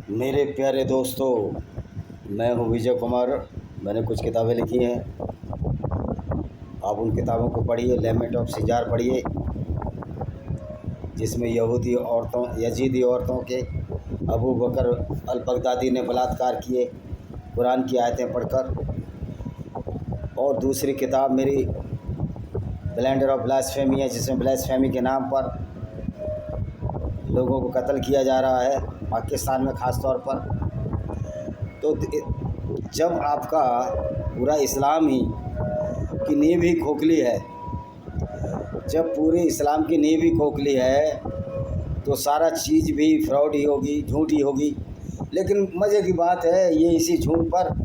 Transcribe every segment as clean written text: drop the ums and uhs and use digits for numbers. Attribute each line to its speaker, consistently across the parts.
Speaker 1: मेरे प्यारे दोस्तों, मैं हूँ विजय कुमार। मैंने कुछ किताबें लिखी हैं, आप उन किताबों को पढ़िए। लेमेंट ऑफ सिजार पढ़िए, जिसमें यजीदी औरतों के अबू बकर अल बगदादी ने बलात्कार किए, कुरान की आयतें पढ़कर। और दूसरी किताब मेरी ब्लेंडर ऑफ ब्लास्फेमी है, जिसमें ब्लास्फेमी के नाम पर लोगों को कत्ल किया जा रहा है, पाकिस्तान में ख़ास तौर पर। तो जब आपका पूरा इस्लाम ही की नींव ही खोखली है, जब पूरे इस्लाम की नींव ही खोखली है, तो सारा चीज़ भी फ्रॉड ही होगी, झूठ ही होगी। लेकिन मज़े की बात है, ये इसी झूठ पर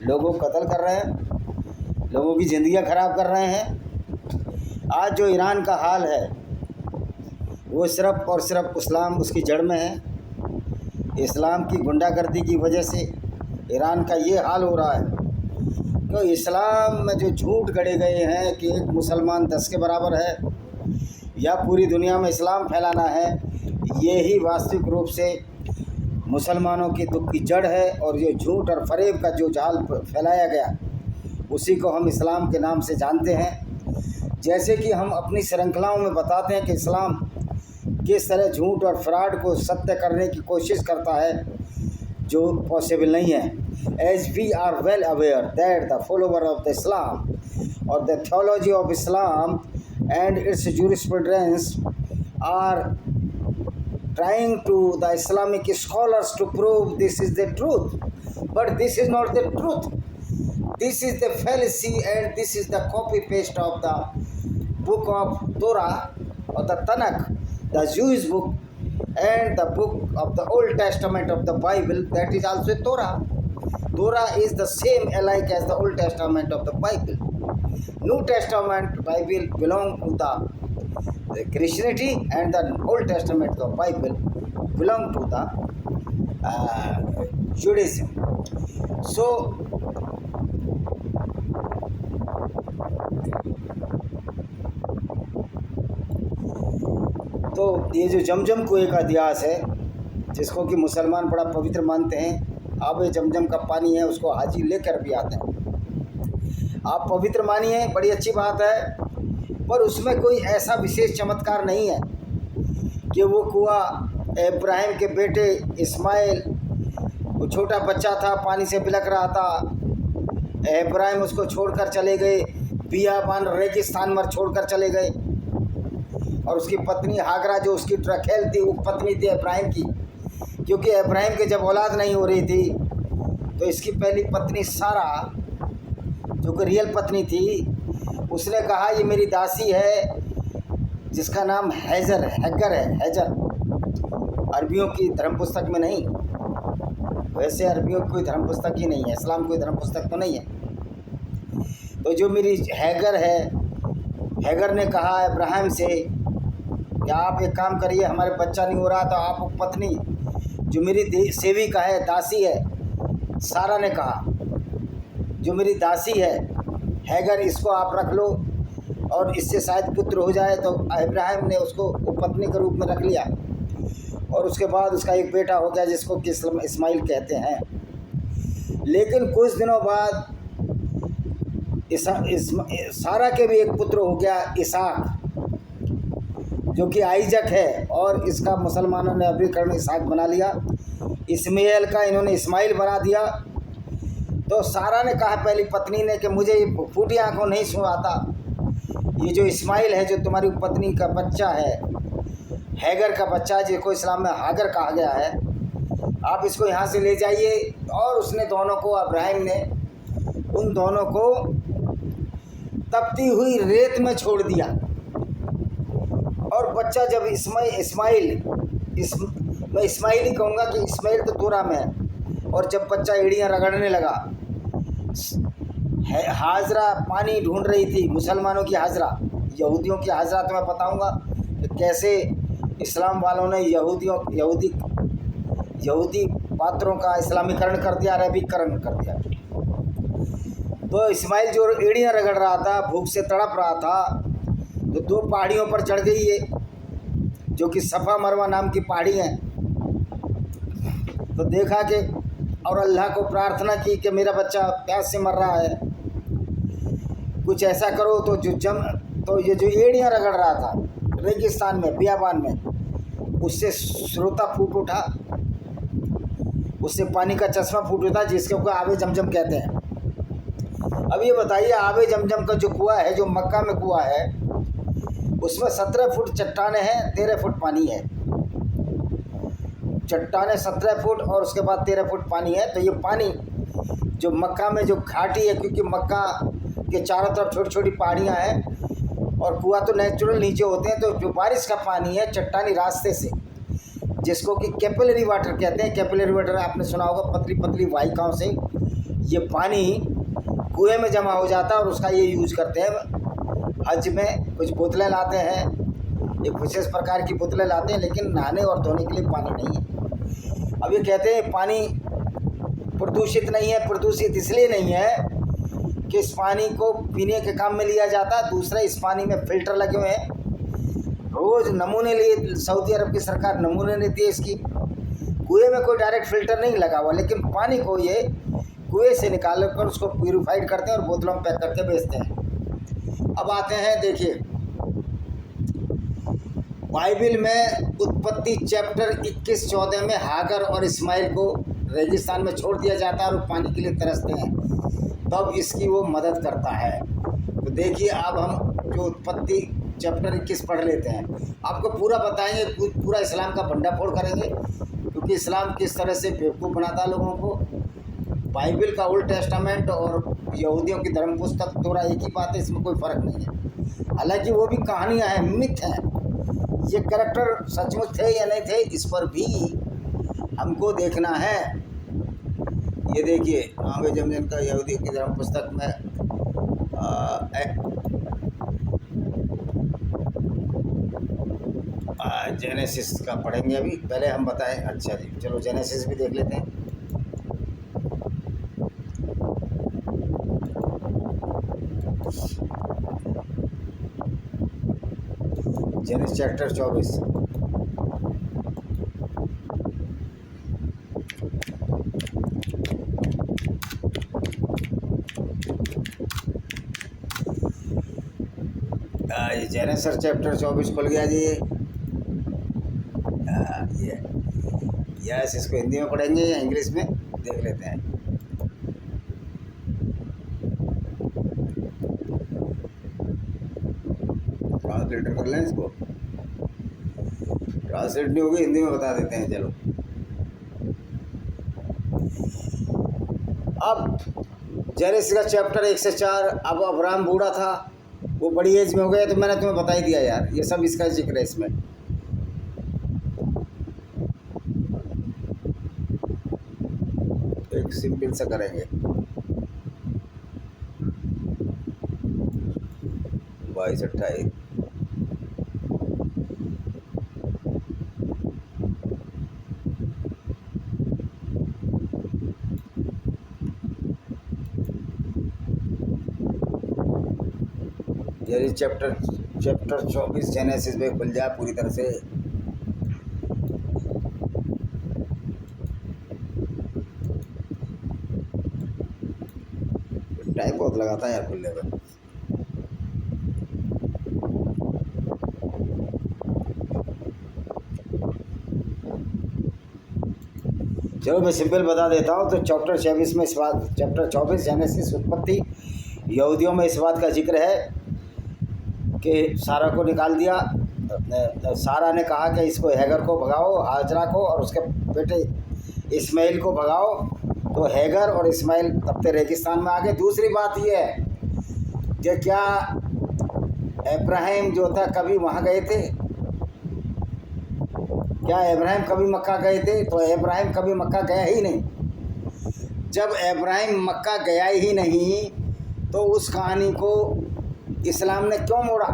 Speaker 1: लोगों को कत्ल कर रहे हैं, लोगों की ज़िंदगियां ख़राब कर रहे हैं। आज जो ईरान का हाल है, वो सिर्फ़ और सिर्फ इस्लाम उसकी जड़ में है। इस्लाम की गुंडागर्दी की वजह से ईरान का ये हाल हो रहा है। तो इस्लाम में जो झूठ गढ़े गए हैं कि एक मुसलमान 10 के बराबर है या पूरी दुनिया में इस्लाम फैलाना है, ये ही वास्तविक रूप से मुसलमानों की दुख की जड़ है। और ये झूठ और फरेब का जो जाल फैलाया गया, उसी को हम इस्लाम के नाम से जानते हैं। जैसे कि हम अपनी श्रृंखलाओं में बताते हैं कि इस्लाम किस तरह झूठ और फ्रॉड को सत्य करने की कोशिश करता है, जो पॉसिबल नहीं है। As we are well aware that the follower of the Islam और the theology of Islam and its jurisprudence are trying to the Islamic scholars to prove this is the truth, but this is not the truth. This is the fallacy, and this is the copy paste of the book of Torah or the Tanakh, the Jewish book, and the book of the Old Testament of the Bible, that is also Torah. Torah is the same alike as the Old Testament of the Bible. New Testament Bible belong to the Christianity, and the Old Testament of the Bible belong to the Judaism. So ये जो जमजम कुएं का इतिहास है, जिसको कि मुसलमान बड़ा पवित्र मानते हैं, आप ये जमजम का पानी है उसको हाजी लेकर भी आते हैं। आप पवित्र मानिए, बड़ी अच्छी बात है, पर उसमें कोई ऐसा विशेष चमत्कार नहीं है कि वो कुआं इब्राहिम के बेटे इस्माइल, वो छोटा बच्चा था, पानी से बिलख रहा था, इब्राहिम उसको छोड़कर चले गए, बियाबान रेगिस्तान में छोड़कर चले गए। और उसकी पत्नी हागरा, जो उसकी रखेल थी, वो पत्नी थी इब्राहिम की, क्योंकि इब्राहिम के जब औलाद नहीं हो रही थी, तो इसकी पहली पत्नी सारा, जो कि रियल पत्नी थी, उसने कहा ये मेरी दासी है, जिसका नाम हैगर है। हैजर अरबियों की धर्म पुस्तक में नहीं, वैसे अरबियों की कोई धर्म पुस्तक ही नहीं है, इस्लाम कोई धर्म पुस्तक तो नहीं है। तो जो मेरी हैगर है, हैगर ने कहा इब्राहिम से कि आप एक काम करिए, हमारे बच्चा नहीं हो रहा, तो आप पत्नी जो मेरी सेविका है, दासी है, सारा ने कहा जो मेरी दासी है हैगर, इसको आप रख लो और इससे शायद पुत्र हो जाए। तो इब्राहिम ने उसको पत्नी के रूप में रख लिया, और उसके बाद उसका एक बेटा हो गया, जिसको कि इस्माइल कहते हैं। लेकिन कुछ दिनों बाद सारा के भी एक पुत्र हो गया, इसाक, जो कि आइजक है, और इसका मुसलमानों ने अभिकरण इसाक बना लिया। इस्माइल का इन्होंने इस्माइल बना दिया। तो सारा ने कहा पहली पत्नी ने कि मुझे फूटी आंखों नहीं सुनाता, ये जो इस्माइल है, जो तुम्हारी पत्नी का बच्चा है, हैगर का बच्चा, जिसको इस्लाम में हागर कहा गया है, आप इसको यहाँ से ले जाइए। और उसने दोनों को, इब्राहिम ने उन दोनों को तपती हुई रेत में छोड़ दिया। और बच्चा जब मैं इस्माइल ही कहूँगा कि इस्माइल तो तोरा में है। और जब बच्चा एड़ियाँ रगड़ने लगा, हाजरा पानी ढूंढ रही थी, मुसलमानों की हाजरा, यहूदियों की हाजरा, तो मैं बताऊँगा कि कैसे इस्लाम वालों ने यहूदी पात्रों का इस्लामीकरण कर दिया, अरबीकरण कर दिया। तो इस्माइल जो एड़ियाँ रगड़ रहा था, भूख से तड़प रहा था, तो 2 पहाड़ियों पर चढ़ गई है, जो कि सफ़ा मरवा नाम की पहाड़ी हैं। तो देखा कि और अल्लाह को प्रार्थना की कि मेरा बच्चा प्यास से मर रहा है, कुछ ऐसा करो। तो ये जो एड़ियाँ रगड़ रहा था रेगिस्तान में, बियाबान में, उससे स्रोता फूट उठा, उससे पानी का चश्मा फूट उठा, जिसके को आबे जमजम कहते हैं। अब ये बताइए, आबे जमजम का जो कुआं है, जो मक्का में कुआं है, उसमें 17 फुट चट्टानें हैं, 13 फुट पानी है। चट्टानें 17 फुट और उसके बाद 13 फुट पानी है। तो ये पानी जो मक्का में जो घाटी है, क्योंकि मक्का के चारों तरफ छोटी छोटी पहाड़ियाँ हैं और कुआं तो नेचुरल नीचे होते हैं, तो जो बारिश का पानी है चट्टानी रास्ते से, जिसको कि कैपिलरी वाटर कहते हैं, कैपिलरी वाटर आपने सुना होगा, पतली पतली वाहिकाओं से ये पानी कुएं में जमा हो जाता है और उसका ये यूज करते हैं। हज में कुछ बोतलें लाते हैं, एक विशेष प्रकार की बोतलें लाते हैं, लेकिन नहाने और धोने के लिए पानी नहीं है। अब ये कहते हैं पानी प्रदूषित नहीं है। प्रदूषित इसलिए नहीं है कि इस पानी को पीने के काम में लिया जाता है, दूसरा इस पानी में फ़िल्टर लगे हुए हैं, रोज़ नमूने लिए, सऊदी अरब की सरकार नमूने लेती है इसकी। कुएं में कोई डायरेक्ट फ़िल्टर नहीं लगा हुआ, लेकिन पानी को ये कुएं से निकाल कर उसको प्यूरीफाइड करते हैं और बोतलों में पैक करके बेचते हैं। अब आते हैं, देखिए बाइबिल में उत्पत्ति चैप्टर 21-14 में हागर और इस्माइल को रेगिस्तान में छोड़ दिया जाता है और पानी के लिए तरसते हैं, तब इसकी वो मदद करता है। तो देखिए, अब हम जो उत्पत्ति चैप्टर 21 पढ़ लेते हैं, आपको पूरा बताएंगे, पूरा इस्लाम का भंडाफोड़ करेंगे, क्योंकि इस्लाम किस तरह से बेवकूफ़ बनाता है लोगों को। बाइबिल का ओल्ड टेस्टामेंट और यहूदियों की धर्म पुस्तक थोड़ा एक ही बात है, इसमें कोई फ़र्क नहीं है। हालांकि वो भी कहानियाँ हैं, मिथ हैं, ये कैरेक्टर सचमुच थे या नहीं थे, इस पर भी हमको देखना है। ये देखिए, आबे जमजम का यहूदी की धर्म पुस्तक में जेनेसिस का पढ़ेंगे अभी। पहले हम बताएं, अच्छा जी, चलो जेनेसिस भी देख लेते हैं। Genesis chapter 24। जेनेसिस चैप्टर 24 खुल गया जी। ये यस, इसको हिंदी में पढ़ेंगे या इंग्लिश में देख लेते हैं। ट्रांसलेटर कर लें इसको, ट्रांसलेट नहीं होगी, हिंदी में बता देते हैं। चलो, अब जेनेसिस का चैप्टर 1 से 4। अब अब्राहम बूढ़ा था, वो बड़ी एज में हो गया, तो मैंने तुम्हें बता ही दिया यार, ये सब इसका जिक्र है इसमें। एक सिंपल सा करेंगे, 22-28। ये चैप्टर 24 जेनेसिस में खुल जाए पूरी तरह से। टाइम बहुत लगाता है यार खुलने में। चलो मैं सिंपल बता देता हूँ। तो चैप्टर 24 में इस बात, चैप्टर 24 जेनेसिस उत्पत्ति, यहूदियों में इस बात का जिक्र है कि सारा को निकाल दिया। सारा ने कहा कि इसको हैगर को भगाओ, हाजरा को, और उसके बेटे इस्माइल को भगाओ। तो हैगर और इस्माइल तब तक रेगिस्तान में आ गए। दूसरी बात ये है कि क्या इब्राहिम जो था कभी वहाँ गए थे? क्या इब्राहिम कभी मक्का गए थे? तो इब्राहिम कभी मक्का गया ही नहीं। जब इब्राहिम मक्का गया ही नहीं, तो उस कहानी को इस्लाम ने क्यों मोड़ा?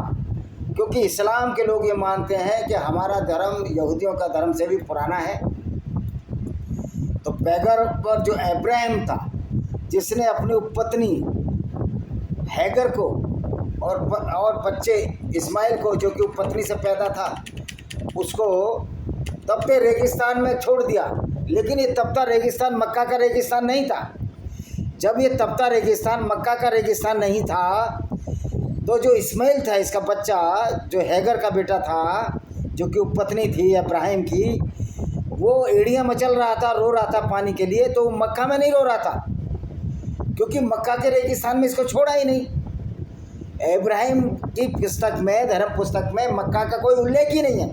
Speaker 1: क्योंकि इस्लाम के लोग ये मानते हैं कि हमारा धर्म यहूदियों का धर्म से भी पुराना है। तो पैगर पर जो इब्राहिम था, जिसने अपनी पत्नी हैगर को और बच्चे इस्माइल को, जो कि पत्नी से पैदा था, उसको तब पे रेगिस्तान में छोड़ दिया। लेकिन ये तपता रेगिस्तान मक्का का रेगिस्तान नहीं था। जब ये तपता रेगिस्तान मक्का का रेगिस्तान नहीं था, तो जो इस्माइल था, इसका बच्चा, जो हैगर का बेटा था, जो कि उपपत्नी थी इब्राहिम की, वो एड़ियाँ मचल रहा था, रो रहा था पानी के लिए। तो मक्का में नहीं रो रहा था, क्योंकि मक्का के रेगिस्तान में इसको छोड़ा ही नहीं। इब्राहिम की पुस्तक में, धर्म पुस्तक में मक्का का कोई उल्लेख ही नहीं है।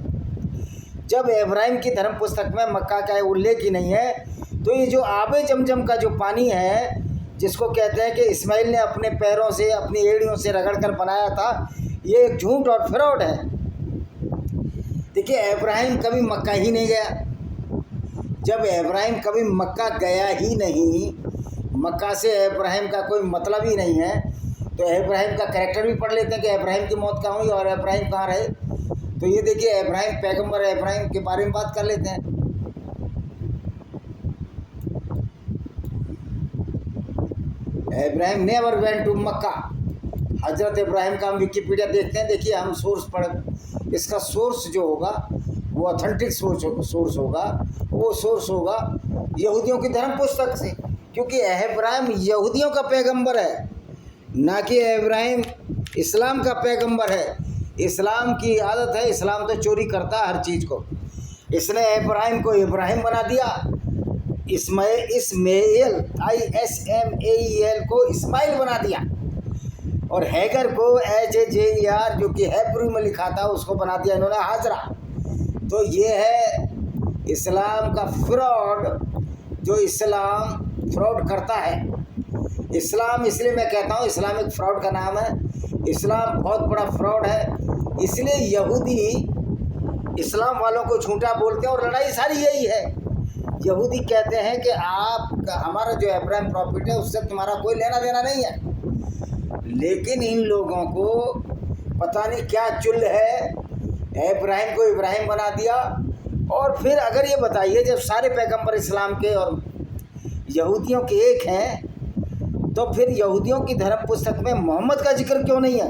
Speaker 1: जब इब्राहिम की धर्म पुस्तक में मक्का का उल्लेख ही नहीं है, तो ये जो आबे जमजम का जो पानी है, जिसको कहते हैं कि इस्माइल ने अपने पैरों से, अपनी एड़ियों से रगड़ कर बनाया था, ये एक झूठ और फ्रॉड है। देखिए, इब्राहिम कभी मक्का ही नहीं गया। जब इब्राहिम कभी मक्का गया ही नहीं, मक्का से इब्राहिम का कोई मतलब ही नहीं है, तो इब्राहिम का कैरेक्टर भी पढ़ लेते हैं कि इब्राहिम की मौत कहाँ हुई और इब्राहिम कहाँ रहे। तो ये देखिए, इब्राहिम पैगंबर है, इब्राहिम के बारे में बात कर लेते हैं। इब्राहिम नेवर वेंट टू मक्का। हजरत इब्राहिम का हम विकिपीडिया देखते हैं। देखिए, हम सोर्स पढ़, इसका सोर्स जो होगा वो ऑथेंटिक सोर्स होगा, वो सोर्स होगा यहूदियों की धर्म पुस्तक से, क्योंकि इब्राहिम यहूदियों का पैगंबर है, ना कि इब्राहिम इस्लाम का पैगंबर है। इस्लाम की आदत है, इस्लाम तो चोरी करता है हर चीज़ को। इसने इब्राहिम को इब्राहिम बना दिया, इस्माइल ISMAEL को इस्माइल बना दिया, और हैगर को HAJER जो कि हेब्रू में लिखा था उसको बना दिया इन्होंने हाजरा। तो ये है इस्लाम का फ्रॉड, जो इस्लाम फ्रॉड करता है। इस्लाम, इसलिए मैं कहता हूँ इस्लाम एक फ्रॉड का नाम है। इस्लाम बहुत बड़ा फ्रॉड है, इसलिए यहूदी इस्लाम वालों को झूठा बोलते हैं, और लड़ाई सारी यही है। यहूदी कहते हैं कि आप, हमारा जो इब्राहिम प्रॉफिट है उससे तुम्हारा कोई लेना देना नहीं है, लेकिन इन लोगों को पता नहीं क्या चुल है, इब्राहिम को इब्राहिम बना दिया। और फिर अगर ये बताइए, जब सारे पैगंबर इस्लाम के और यहूदियों के एक हैं, तो फिर यहूदियों की धर्म पुस्तक में मोहम्मद का जिक्र क्यों नहीं है?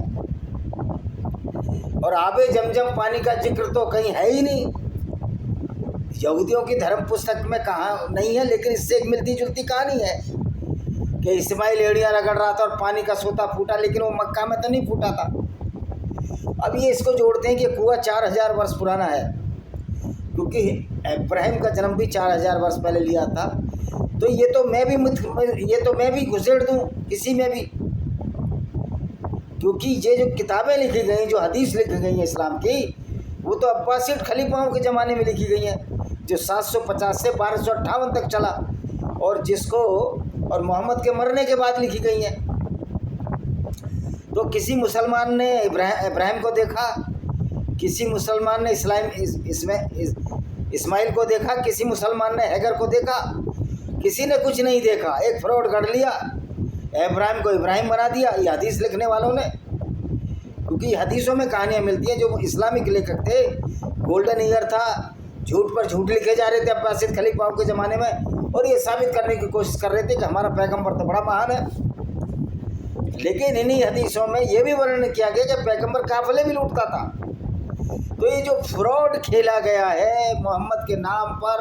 Speaker 1: और आबे जमजम पानी का जिक्र तो कहीं है ही नहीं, यहूदियों की धर्म पुस्तक में कहाँ नहीं है। लेकिन इससे एक मिलती जुलती कहानी है कि इस्माइल एड़ियाँ रगड़ रहा था और पानी का सोता फूटा, लेकिन वो मक्का में तो नहीं फूटा था। अब ये इसको जोड़ते हैं कि कुआं 4000 वर्ष पुराना है, क्योंकि इब्राहिम का जन्म भी 4000 वर्ष पहले लिया था। तो ये तो मैं भी घुसेड़ दूँ किसी में भी, क्योंकि ये जो किताबें लिखी गई, जो हदीस लिखी गई हैं इस्लाम की, वो तो अब्बासिड खलीफाओं के ज़माने में लिखी गई हैं, जो 750 से 1258 तक चला, और जिसको और मोहम्मद के मरने के बाद लिखी गई हैं। तो किसी मुसलमान ने इब्राहिम को देखा, किसी मुसलमान ने इस्माइल को देखा, किसी मुसलमान ने हैगर को देखा, किसी ने कुछ नहीं देखा। एक फ्रॉड गढ़ लिया, इब्राहिम को इब्राहिम बना दिया, ये हदीस लिखने वालों ने। क्योंकि हदीसों में कहानियाँ मिलती हैं, जो इस्लामिक लेखक थे, गोल्डन ईयर था, झूठ पर झूठ लिखे जा रहे थे अब्बासिद खलीफाओं के ज़माने में, और ये साबित करने की कोशिश कर रहे थे कि हमारा पैगंबर तो बड़ा महान है। लेकिन इन्हीं हदीसों में ये भी वर्णन किया गया कि पैगंबर काफिले भी लूटता था। तो ये जो फ्रॉड खेला गया है मोहम्मद के नाम पर,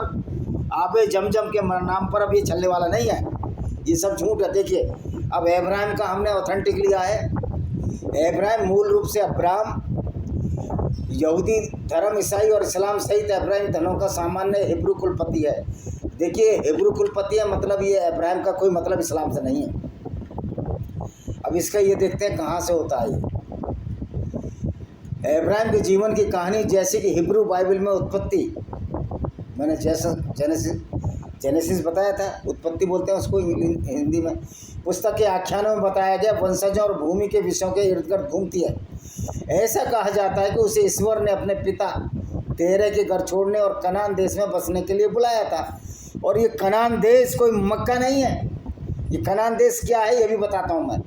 Speaker 1: आबे जमजम के नाम पर, अब ये चलने वाला नहीं है, ये सब झूठ है। देखिए, अब इब्राहिम का हमने ऑथेंटिक लिया है। इब्राहिम मूल रूप से अब्राम, यहूदी धर्म, ईसाई और इस्लाम सहित इब्राहिम धर्मों का सामान्य हिब्रू कुलपति है। देखिए, हिब्रू कुलपति है, मतलब ये इब्राहिम का कोई मतलब इस्लाम से नहीं है। अब इसका ये देखते हैं कहाँ से होता है। इब्राहिम के जीवन की कहानी, जैसे कि हिब्रू बाइबल में उत्पत्ति, मैंने जैसा जेनेसिस बताया था, उत्पत्ति बोलते हैं उसको हिंदी में, पुस्तक के आख्यानों में बताया गया वंशजों और भूमि के विषयों के इर्द गिर्द घूमती है। ऐसा कहा जाता है कि उसे ईश्वर ने अपने पिता तेरह के घर छोड़ने और कनान देश में बसने के लिए बुलाया था। और ये कनान देश कोई मक्का नहीं है। ये कनान देश क्या है ये भी बताता हूँ मैं।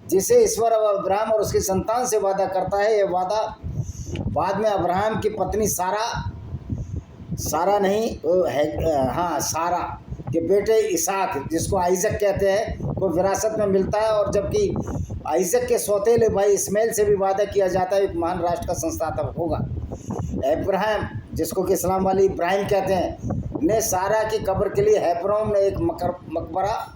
Speaker 1: जिसे ईश्वर अब्राहम और उसकी संतान से वादा करता है, ये वादा बाद में अब्राहम की पत्नी सारा के बेटे इसाक, जिसको आइजक कहते हैं, को विरासत में मिलता है। और जबकि आइजक के सौतेले भाई इस्माइल से भी वादा किया जाता है एक महान राष्ट्र का संस्थापक होगा। इब्राहिम, जिसको कि इस्लाम वाले इब्राहिम कहते हैं, ने सारा की कब्र के लिए हेब्रोन में एक मकबरा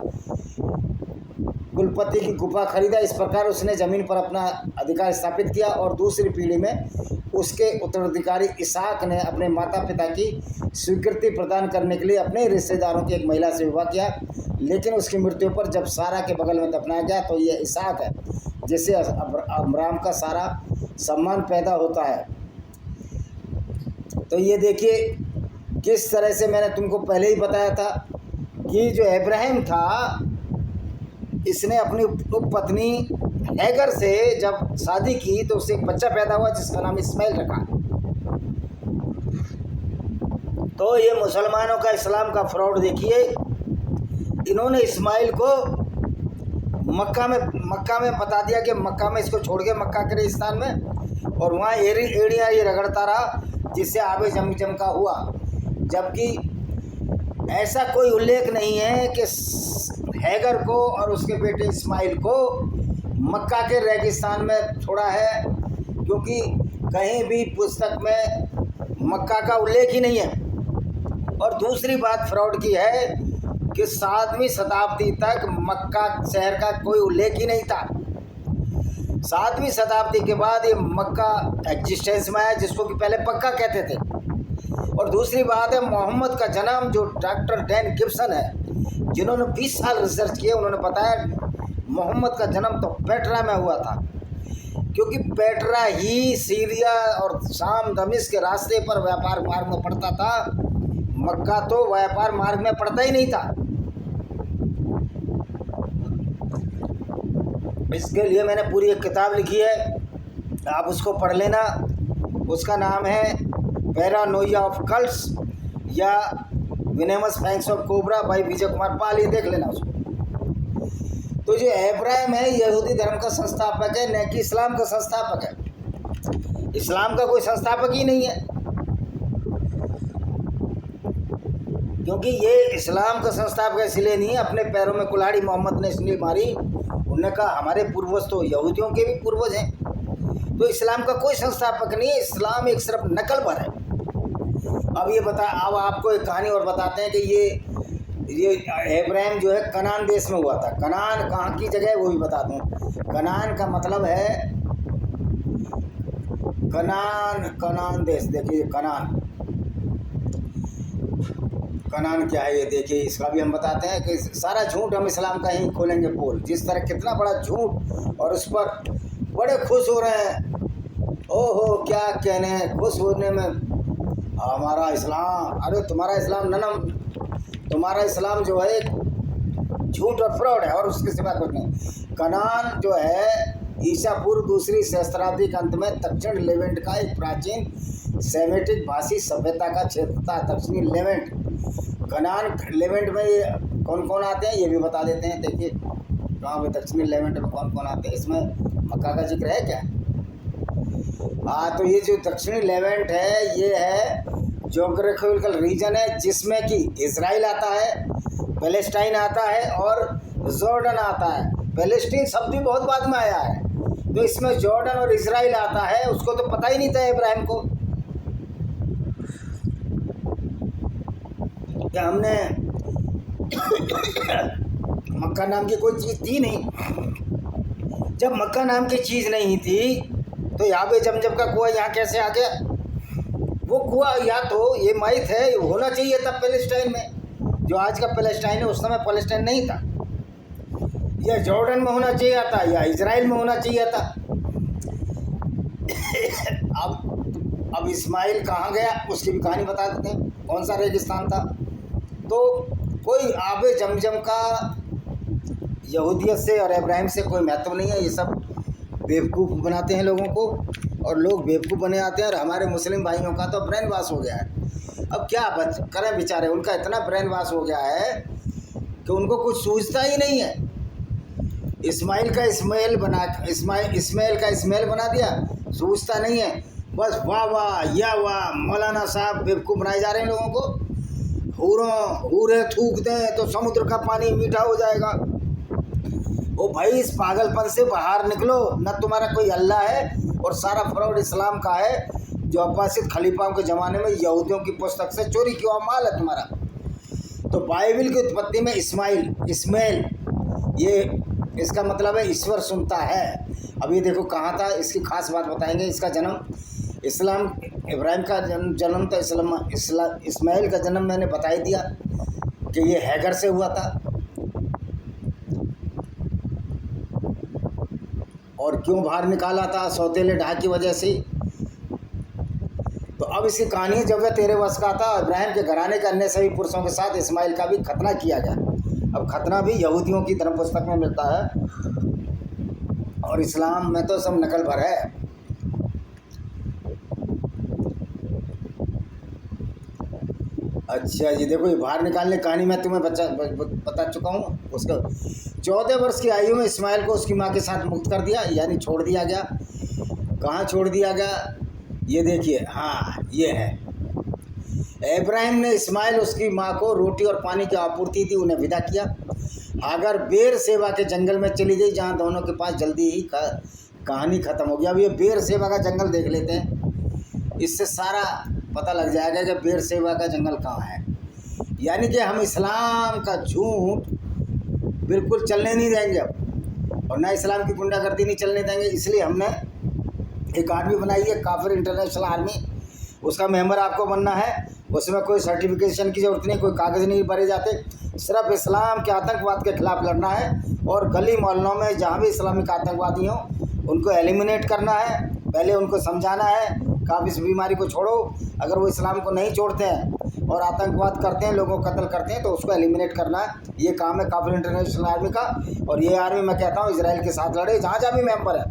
Speaker 1: कुलपति की गुफा खरीदा। इस प्रकार उसने ज़मीन पर अपना अधिकार स्थापित किया और दूसरी पीढ़ी में उसके उत्तराधिकारी इसहाक ने अपने माता पिता की स्वीकृति प्रदान करने के लिए अपने रिश्तेदारों की एक महिला से विवाह किया, लेकिन उसकी मृत्यु पर जब सारा के बगल में दफनाया गया तो ये इसहाक है जिससे अब्राम का सारा सम्मान पैदा होता है। तो ये देखिए किस तरह से मैंने तुमको पहले ही बताया था कि जो इब्राहिम था इसने अपनी पत्नी हैगर से जब शादी की तो उससे एक बच्चा पैदा हुआ जिसका नाम इस्माइल रखा। तो ये मुसलमानों का इस्लाम का फ्रॉड देखिए, इन्होंने इस्माइल को मक्का में बता दिया कि मक्का में इसको छोड़ के मक्का के रेगिस्तान में, और वहाँ एड़ियाँ ये रगड़ता रहा जिससे आबे जमजम का हुआ, जबकि ऐसा कोई उल्लेख नहीं है कि हैगर को और उसके बेटे इस्माइल को मक्का के रेगिस्तान में छोड़ा है, क्योंकि कहीं भी पुस्तक में मक्का का उल्लेख ही नहीं है। और दूसरी बात फ्रॉड की है कि 7वीं शताब्दी तक मक्का शहर का कोई उल्लेख ही नहीं था। 7वीं शताब्दी के बाद ये मक्का एग्जिस्टेंस में आया, जिसको कि पहले पक्का कहते थे। और दूसरी बात है मोहम्मद का जन्म, जो डॉक्टर डैन गिब्सन है जिन्होंने 20 साल रिसर्च किए, उन्होंने बताया मोहम्मद का जन्म तो पेट्रा में हुआ था, क्योंकि पेट्रा ही सीरिया और शाम दमिश्क के रास्ते पर व्यापार मार्ग में पड़ता था। मक्का तो व्यापार मार्ग में पड़ता ही नहीं था। इसके लिए मैंने पूरी एक किताब लिखी है, आप उसको पढ़ लेना। उसका नाम है पैरानोइया ऑफ कल्ट्स या विनेमस fangs of cobra by Vijay Kumar Pal, ये देख लेना उसको। तो जो इब्राहिम है यहूदी धर्म का संस्थापक है, न कि इस्लाम का संस्थापक है। इस्लाम का कोई संस्थापक ही नहीं है, क्योंकि ये इस्लाम का संस्थापक इसलिए नहीं है, अपने पैरों में कुल्हाड़ी मोहम्मद ने इसलिए मारी, उन्होंने कहा हमारे पूर्वज तो यहूदियों के भी पूर्वज हैं, तो इस्लाम का कोई संस्थापक नहीं है। इस्लाम एक सिर्फ नकल पर है। अब आपको एक कहानी और बताते हैं कि ये इब्राहिम जो है कनान देश में हुआ था। कनान कहाँ की जगह है वो भी बता दूँ। कनान का मतलब है कनान देश। देखिए कनान क्या है ये देखिए, इसका भी हम बताते हैं कि सारा झूठ हम इस्लाम का ही खोलेंगे पोल। जिस तरह कितना बड़ा झूठ, और उस पर बड़े खुश हो रहे हैं। ओहो क्या कहने हैं, खुश होने में हमारा इस्लाम। अरे तुम्हारा इस्लाम ननम, तुम्हारा इस्लाम जो है झूठ और फ्रॉड है, और उसके सिवा कुछ नहीं। कनान जो है ईसा पूर्व 2री सहस्त्राब्दी के अंत में दक्षिण लेवेंट का एक प्राचीन सेमेटिक भाषी सभ्यता का क्षेत्र था। दक्षिणी लेवेंट, कनान लेवेंट में ये कौन कौन आते हैं ये भी बता देते हैं। देखिए कहाँ पे दक्षिणी लेवेंट में कौन कौन आते हैं, इसमें मक्का का जिक्र है क्या? हाँ, तो ये जो दक्षिणी लेवेंट है ये है ज्योग्राफिकल रीजन है, जिसमें कि इजराइल आता है, पैलेस्टाइन आता है और जॉर्डन आता है। पैलेस्टीन शब्द भी बहुत बाद में आया है, तो इसमें जॉर्डन और इजराइल आता है। उसको तो पता ही नहीं था इब्राहिम को, क्या हमने मक्का नाम की कोई चीज़ थी नहीं। जब मक्का नाम की चीज़ नहीं थी तो यहाँ पे जमजम का कुआं यहाँ कैसे आ गया? वो कुआं या तो ये माइथ है, होना चाहिए था पैलेस्टाइन में, जो आज का पैलेस्टाइन है उस समय पैलेस्टाइन नहीं था, या जॉर्डन में होना चाहिए था, या इजराइल में होना चाहिए था। अब इस्माइल कहाँ गया उसकी भी कहानी बता देते हैं, कौन सा रेगिस्तान था। तो कोई आबे जमजम का यहूदियत से और इब्राहिम से कोई महत्व नहीं है। ये सब बेवकूफ़ बनाते हैं लोगों को, और लोग बेवकूफ़ बने आते हैं। और हमारे मुस्लिम भाइयों का तो ब्रेन वॉश हो गया है। अब क्या करें बेचारे, उनका इतना ब्रेन वॉश हो गया है कि उनको कुछ सूझता ही नहीं है। इस्माइल का इस्माइल बना दिया, सूझता नहीं है। बस वाह वाह या वाह, मौलाना साहब बेवकूफ़ बनाए जा रहे हैं लोगों को। हूरे थूक दें तो समुद्र का पानी मीठा हो जाएगा। ओ भाई, इस पागलपन से बाहर निकलो। न तुम्हारा कोई अल्लाह है, और सारा फ्रॉड इस्लाम का है, जो अब्बासिद खलीफाओं के ज़माने में यहूदियों की पुस्तक से चोरी किया माल है तुम्हारा। तो बाइबल की उत्पत्ति में इस्माइल ये इसका मतलब है ईश्वर सुनता है। अब ये देखो कहाँ था, इसकी खास बात बताएंगे। इसका जन्म इब्राहिम का जन्म तो इस्माइल का जन्म मैंने बता ही दिया कि ये हैगर से हुआ था। और क्यों बाहर निकाला था, सौतेले ढाक की वजह से। तो अब इसकी कहानी, जब वह 13 वर्ष का था, इब्राहिम के घराने के अन्य सभी पुरुषों के साथ इस्माइल का भी खतना किया गया। अब खतना भी यहूदियों की धर्म पुस्तक में मिलता है और इस्लाम में तो सब नकल भर है। अच्छा जी, देखो ये बाहर निकालने कहानी मैं तुम्हें बता चुका हूँ। उसका 14 वर्ष की आयु में इस्माइल को उसकी माँ के साथ मुक्त कर दिया, यानी छोड़ दिया गया। कहाँ छोड़ दिया गया, ये देखिए, हाँ ये है। इब्राहिम ने इस्माइल उसकी माँ को रोटी और पानी की आपूर्ति थी, उन्हें विदा किया। हागर बेर सेवा के जंगल में चली गई, जहाँ दोनों के पास जल्दी ही कहानी खत्म हो गया। अब ये बेर सेवा का जंगल देख लेते हैं, इससे सारा पता लग जाएगा कि बेर सेवा का जंगल कहाँ है। यानी कि हम इस्लाम का झूठ बिल्कुल चलने नहीं देंगे अब, और ना इस्लाम की गुंडागर्दी नहीं चलने देंगे। इसलिए हमने एक आर्मी बनाई है, काफिर इंटरनेशनल आर्मी। उसका मेंबर आपको बनना है। उसमें कोई सर्टिफिकेशन की ज़रूरत नहीं, कोई कागज़ नहीं भरे जाते। सिर्फ इस्लाम के आतंकवाद के खिलाफ लड़ना है और गली मोहल्लों में जहाँ भी इस्लामिक आतंकवादी हों उनको एलिमिनेट करना है। पहले उनको समझाना है कि आप इस बीमारी को छोड़ो। अगर वो इस्लाम को नहीं छोड़ते हैं और आतंकवाद करते हैं, लोगों को कत्ल करते हैं, तो उसको एलिमिनेट करना है। ये काम है काफिर इंटरनेशनल आर्मी का। और ये आर्मी मैं कहता हूँ इजराइल के साथ लड़े, जहाँ जहाँ भी मेंबर है।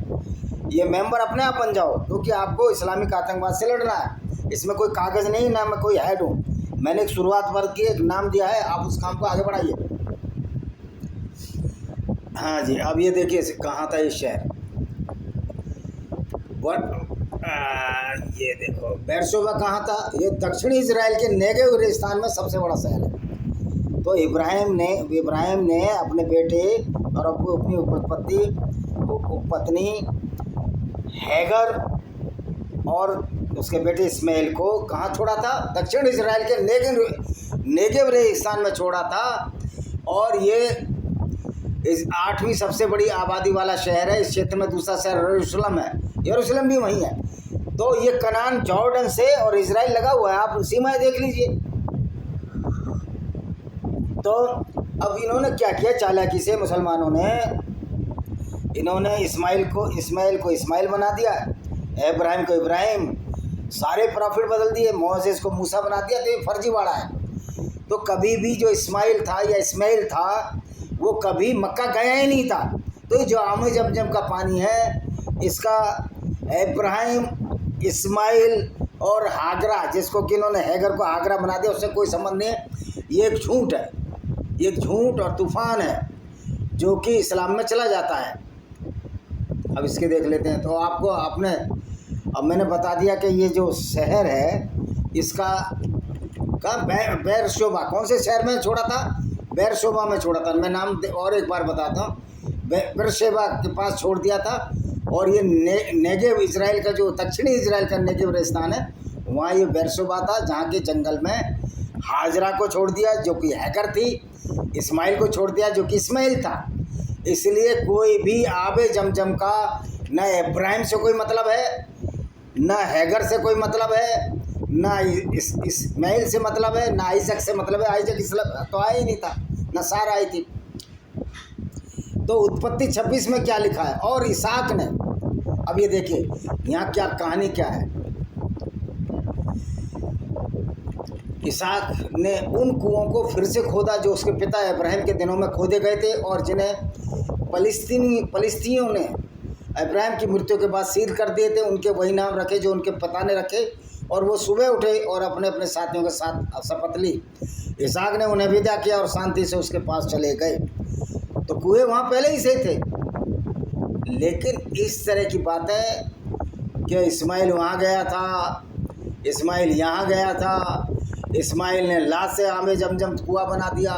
Speaker 1: ये मेंबर अपने आप बन जाओ, क्योंकि आपको इस्लामिक आतंकवाद से लड़ना है। इसमें कोई कागज़ नहीं, ना मैं कोई हेड हूँ। मैंने एक शुरुआत वर्ग की, एक नाम दिया है, आप उस काम को आगे बढ़ाइए। हाँ जी, अब ये देखिए कहाँ था ये शहर। ये देखो बेरशेबा कहाँ था, ये दक्षिणी इजराइल के नेगेव रेगिस्तान में सबसे बड़ा शहर है। तो इब्राहिम ने अपने बेटे और अपनी पत्नी हैगर और उसके बेटे इस्माइल को कहाँ छोड़ा था, दक्षिण इजराइल के नेगेव रेगिस्तान में छोड़ा था। और ये इस 8वीं सबसे बड़ी आबादी वाला शहर है। इस क्षेत्र में दूसरा शहर यरूशलेम है, यरूशलेम भी वहीं है। तो ये कनान जॉर्डन से और इजराइल लगा हुआ है, आप सीमाएं देख लीजिए। तो अब इन्होंने क्या किया चालाकी से, मुसलमानों ने इन्होंने इस्माइल को इस्माइल बना दिया, इब्राहिम को इब्राहिम, सारे प्रॉफिट बदल दिए, मोसेस को मूसा बना दिया। तो ये फर्जीवाड़ा है। तो कभी भी जो इस्माइल था या इस्माइल था वो कभी मक्का गया ही नहीं था। तो जो आम जमजम का पानी है, इसका इब्राहिम, इस्माइल और हागरा, जिसको कि इन्होंने हैगर को हागरा बना दिया, उससे कोई संबंध नहीं है। ये एक झूठ है, ये एक झूठ और तूफान है जो कि इस्लाम में चला जाता है। अब इसके देख लेते हैं। तो आपको अब मैंने बता दिया कि ये जो शहर है इसका बेरशेबा कौन से शहर में छोड़ा था, बेरशेबा में छोड़ा था। मैं नाम और एक बार बताता हूँ, बेरशेबा के पास छोड़ दिया था। और ये नेगेव इजराइल का, जो दक्षिणी इजराइल का नेगेव रेगिस्तान है, वहाँ ये बेरशेबा था, जहाँ के जंगल में हाजरा को छोड़ दिया जो कि हैगर थी, इस्माइल को छोड़ दिया जो कि इस्माइल था। इसलिए कोई भी आबे जमजम का न इब्राहिम से कोई मतलब है, न हैगर से कोई मतलब है, न इस्माइल से मतलब है, न आइजक से मतलब है। आइजक इस्लाम तो आया ही नहीं था, न सारा आई थी। तो उत्पत्ति 26 में क्या लिखा है, और इसहाक ने, अब ये देखिए यहाँ क्या कहानी क्या है। इसहाक ने उन कुओं को फिर से खोदा जो उसके पिता इब्राहिम के दिनों में खोदे गए थे, और जिन्हें फलिस्तीनियों ने इब्राहिम की मृत्यु के बाद सील कर दिए थे। उनके वही नाम रखे जो उनके पिता ने रखे। और वो सुबह उठे और अपने अपने साथियों के साथ शपथ ली। इसहाक ने उन्हें विदा किया और शांति से उसके पास चले गए। तो कुएं वहाँ पहले ही से थे, लेकिन इस तरह की बातें कि इस्माइल वहाँ गया था, इस्माइल यहाँ गया था, इस्माइल ने लात से आमे जमजम कुआं बना दिया।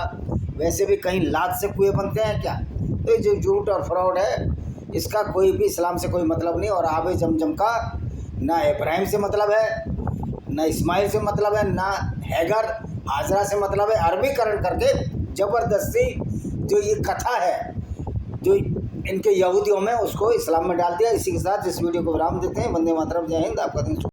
Speaker 1: वैसे भी कहीं लात से कुएं बनते हैं क्या? तो ये जो झूठ और फ्रॉड है, इसका कोई भी इस्लाम से कोई मतलब नहीं। और आबे जमजम का ना इब्राहिम से मतलब है, ना इस्माइल से मतलब है, ना हैगर हाजरा से मतलब है अरबीकरण करके ज़बरदस्ती जो ये कथा है जो इनके यहूदियों में, उसको इस्लाम में डाल दिया। इसी के साथ इस वीडियो को विराम देते हैं। वंदे मातरम, जय हिंद। आपका दिन